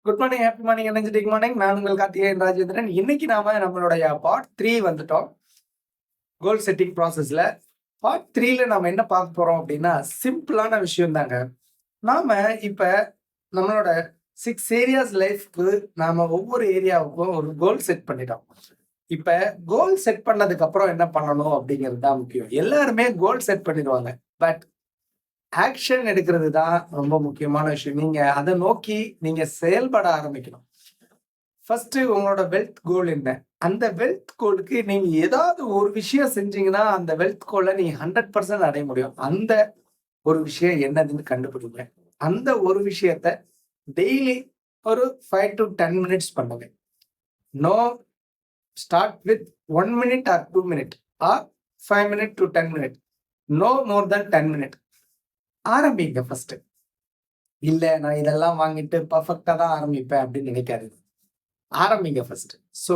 Good morning, happy morning, energetic morning. நான் உங்கள் கார்த்திகேயன் ராஜேந்திரன். இன்னைக்கு நாம நம்மளுடைய பார்ட் 3 வந்துட்டோம். கோல் செட்டிங் ப்ராசஸ்ல. பார்ட் 3ல நாம என்ன பார்க்க போறோம் அப்படின்னா, சிம்பிளான விஷயம் தாங்க. நாம இப்ப நம்மளோட 6 ஏரியாஸ் லைஃப்க்கு நாம ஒவ்வொரு ஏரியாவுக்கும் ஒரு கோல் செட் பண்ணிட்டோம். இப்ப கோல் செட் பண்ணதுக்கு அப்புறம் என்ன பண்ணணும் அப்படிங்கிறது தான் முக்கியம். எல்லாருமே கோல் செட் பண்ணிடுவாங்க. பட் ஆக்ஷன் எடுக்கிறது தான் ரொம்ப முக்கியமான விஷயம். நீங்க அத நோக்கி நீங்க செயல்பட ஆரம்பிக்கணும். ஃபர்ஸ்ட் உங்களோட வெல்த் கோல் என்ன? அந்த வெல்த் கோலுக்கு நீங்க ஏதாவது ஒரு விஷயம் செஞ்சீங்கன்னா, அந்த வெல்த் கோல நீங்க 100% அடைய முடியும். அந்த ஒரு விஷயம் என்னதுன்னு கண்டுபிடிங்க. அந்த ஒரு விஷயத்த டெய்லி ஒரு 5 to 10 மினிட்ஸ் பண்ணுங்க. No start with 1 minute or 2 minute or 5 minute to 10 minute. No more then 10 minute. ஆரம்பிங்க ஃபர்ஸ்ட். இல்ல நான் இதெல்லாம் வாங்கிட்டு பெர்ஃபெக்ட்டா தான் ஆரம்பிப்பேன் அப்படின்னு நினைக்காதீங்க. ஆரம்பிங்க ஃபர்ஸ்ட். ஸோ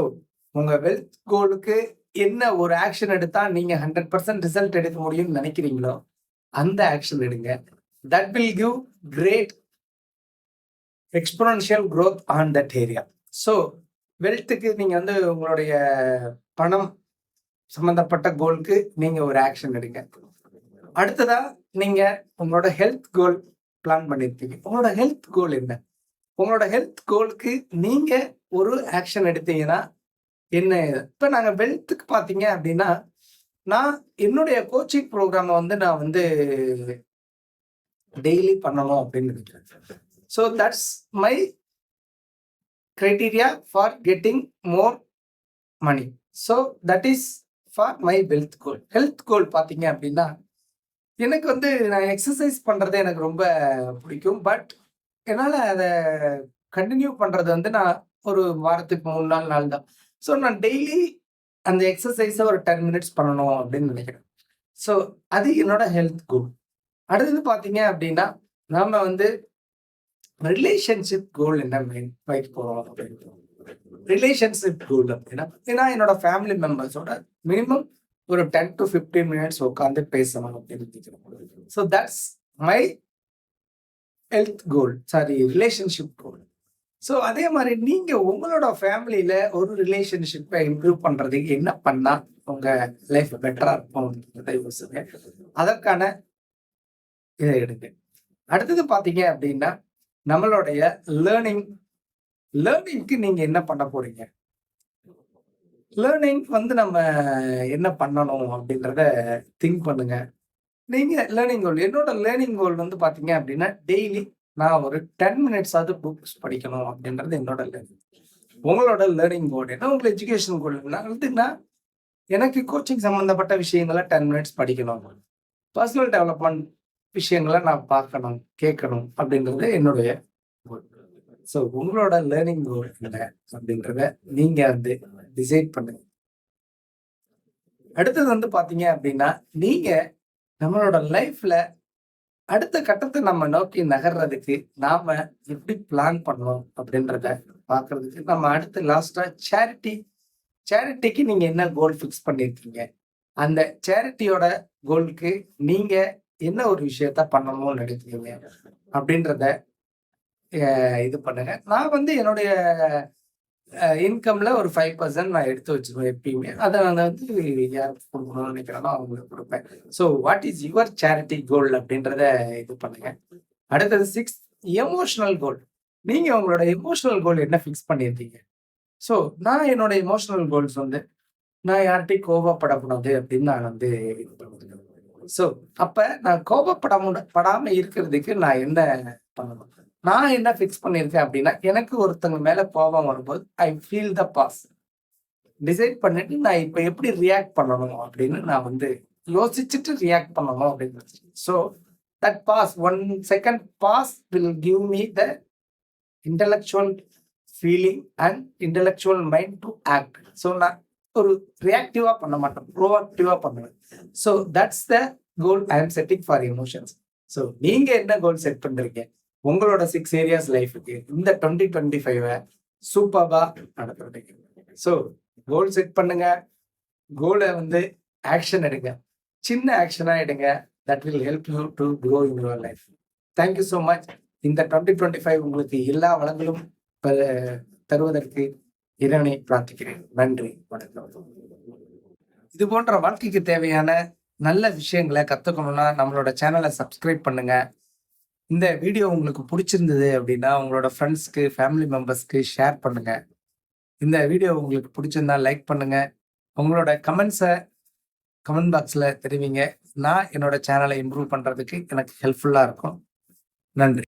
உங்க வெல்த் கோலுக்கு என்ன ஒரு ஆக்ஷன் எடுத்தா நீங்க 100% ரிசல்ட் எடுக்க முடியும்னு நினைக்கிறீங்களோ, அந்த ஆக்ஷன் எடுங்க. That will give great exponential growth on that area. So வெல்த்துக்கு நீங்க வந்து உங்களுடைய பணம் சம்பந்தப்பட்ட கோலுக்கு நீங்க ஒரு ஆக்ஷன் எடுங்க. அடுத்ததா நீங்க உங்களோட ஹெல்த் கோல் பிளான் பண்ணியிருப்பீங்க. உங்களோட ஹெல்த் கோல் என்ன? உங்களோட ஹெல்த் கோலுக்கு நீங்க ஒரு ஆக்ஷன் எடுத்தீங்கன்னா என்ன? இப்ப நாங்க வெல்த்துக்கு பார்த்தீங்க அப்படின்னா, நான் என்னுடைய கோச்சிங் ப்ரோகிராம வந்து நான் வந்து டெய்லி பண்ணணும் அப்படின்னு நினைக்கிறேன். So that's my criteria for getting more money. So that is for my wealth goal. Health goal பார்த்தீங்க அப்படின்னா, எனக்கு வந்து நான் எக்ஸர்சைஸ் பண்றது எனக்கு ரொம்ப பிடிக்கும். பட் என்னால அத கன்டின்யூ பண்றது வந்து நான் ஒரு வாரத்துக்கு 3 நாள், 4 தான். ஸோ நான் டெய்லி அந்த எக்ஸர்சைஸ ஒரு 10 மினிட்ஸ் பண்ணணும் அப்படின்னு நினைக்கிறேன். ஸோ அது என்னோட ஹெல்த் கோல். அடுத்தது பார்த்தீங்க அப்படின்னா, நாம வந்து ரிலேஷன்ஷிப் கோல் என்ன வைக்க போறோம் அப்படின்னு. ரிலேஷன்ஷிப் கோல் அப்படின்னா, நான் என்னோட ஃபேமிலி மெம்பர்ஸோட மினிமம் ஒரு 10 to 15 மினிட்ஸ் உட்கார்ந்து பேசணும் அப்படின்னு நினைக்கிறேன். So that's my health goal. Sorry, relationship goal. So அதே மாரி நீங்க உங்களோட ஃபேமிலில ஒரு ரிலேஷன்ஷிப்ப இம்ப்ரூவ் பண்றதுக்கு என்ன பண்ணா உங்க லைஃப் பெட்டரா இருக்கும்ன்றத யோசிங்க. அதற்கான இத எடுங்க. அடுத்தது பார்த்தீங்க அப்படின்னா, நம்மளுடைய லேர்னிங்க்கு நீங்க என்ன பண்ண போறீங்க? லேர்னிங் வந்து நம்ம என்ன பண்ணணும் அப்படின்றத திங்க் பண்ணுங்க. நீங்க லேர்னிங் கோல் என்னோட லேர்னிங் கோல் வந்து பார்த்தீங்க அப்படின்னா, டெய்லி நான் ஒரு 10 மினிட்ஸாவது புக்ஸ் படிக்கணும் அப்படின்றது என்னோட லேர்னிங். உங்களோட லேர்னிங் கோல் என்ன? உங்க எஜுகேஷன் கோல் என்ன? அதுன்னா எனக்கு கோச்சிங் சம்மந்தப்பட்ட விஷயங்கள 10 மினிட்ஸ் படிக்கணும். பர்சனல் டெவலப்மெண்ட் விஷயங்கள நான் பார்க்கணும், கேட்கணும் அப்படின்றது என்னுடைய கோல். ஸோ உங்களோட லேர்னிங் கோல் என்ன அப்படின்றத நீங்க வந்து டிசைட் பண்ணுங்க. அடுத்தது வந்து பார்த்தீங்க அப்படின்னா, நீங்க நம்மளோட லைஃப்ல அடுத்த கட்டத்த நம்ம நோக்கி நகர்றதுக்கு நாம எப்படி பிளான் பண்ணணும் அப்படின்றத பார்க்கறதுக்கு நம்ம அடுத்து லாஸ்ட்டா சேரிட்டிக்கு நீங்க என்ன கோல் ஃபிக்ஸ் பண்ணியிருக்கீங்க? அந்த சேரிட்டியோட கோல்க்கு நீங்க என்ன ஒரு விஷயத்த பண்ணணும்னு நினைக்கிறீங்க? அப்படின்றத இது பண்ணுங்க. நான் வந்து என்னுடைய இன்கம்ல ஒரு 5% நான் எடுத்து வச்சுருவேன் எப்பயுமே. அத நான் வந்து யாருக்கு குடுக்கணும்னு நினைக்கிறேனோ அவங்களுக்கு குடுப்பேன். So what is your charity goal அப்படின்றத இது பண்ணுங்க. அடுத்தது 6 எமோஷனல் கோல். நீங்க உங்களோட எமோஷனல் கோல் என்ன ஃபிக்ஸ் பண்ணியிருக்கீங்க? ஸோ நான் என்னோட எமோஷனல் கோல்ஸ் வந்து நான் யார்ட்டயும் கோபப்படக்கூடாது அப்படின்னு நான் வந்து இது பண்ணுவேன். ஸோ அப்ப நான் படாம இருக்கிறதுக்கு நான் என்ன பண்ணணும்? நான் என்ன ஃபிக்ஸ் பண்ணியிருக்கேன் அப்படின்னா, எனக்கு ஒருத்தங்க மேல கோபம் வரும்போது I feel the pause. Decide பண்ணிட்டு நான் இப்ப எப்படி ரியாக்ட் பண்ணணும் அப்படின்னு நான் வந்து யோசிச்சுட்டு ரியாக்ட் பண்ணணும் அப்படின்னு. So that pause 1 second pause will give me the intellectual feeling and intellectual mind to act. So நான் ஒரு ரியாக்டிவா பண்ண மாட்டேன். ப்ரோஆக்டிவா பண்ணுவேன். So that's the goal I am setting for emotions. So நீங்க என்ன கோல் செட் பண்றீங்க? உங்களோட 6 ஏரியாஸ் லைஃப்க்கு இந்த 2025 சூப்பர்பா நடத்துறதுக்கு. ஸோ கோல் செட் பண்ணுங்க. கோல வந்து ஆக்ஷன் எடுங்க. சின்ன ஆக்ஷனா எடுங்க. That will help you to grow in your life. Thank you so much. இந்த 2025 உங்களுக்கு எல்லா வளங்களும் தருவதற்கு இறைவனை பிரார்த்திக்கிறேன். நன்றி, வணக்கம். இது போன்ற வாழ்க்கைக்கு தேவையான நல்ல விஷயங்களை கத்துக்கணும்னா நம்மளோட சேனலை சப்ஸ்கிரைப் பண்ணுங்க. இந்த வீடியோ உங்களுக்கு பிடிச்சிருந்தது அப்படின்னா உங்களோட ஃப்ரெண்ட்ஸ்க்கு, ஃபேமிலி மெம்பர்ஸ்க்கு ஷேர் பண்ணுங்க. இந்த வீடியோ உங்களுக்கு பிடிச்சிருந்தா லைக் பண்ணுங்க. உங்களோட கமெண்ட்ஸை கமெண்ட் பாக்ஸில் தெரிவிங்க. நான் என்னோட சேனலை இம்ப்ரூவ் பண்ணுறதுக்கு எனக்கு ஹெல்ப்ஃபுல்லாக இருக்கும். நன்றி.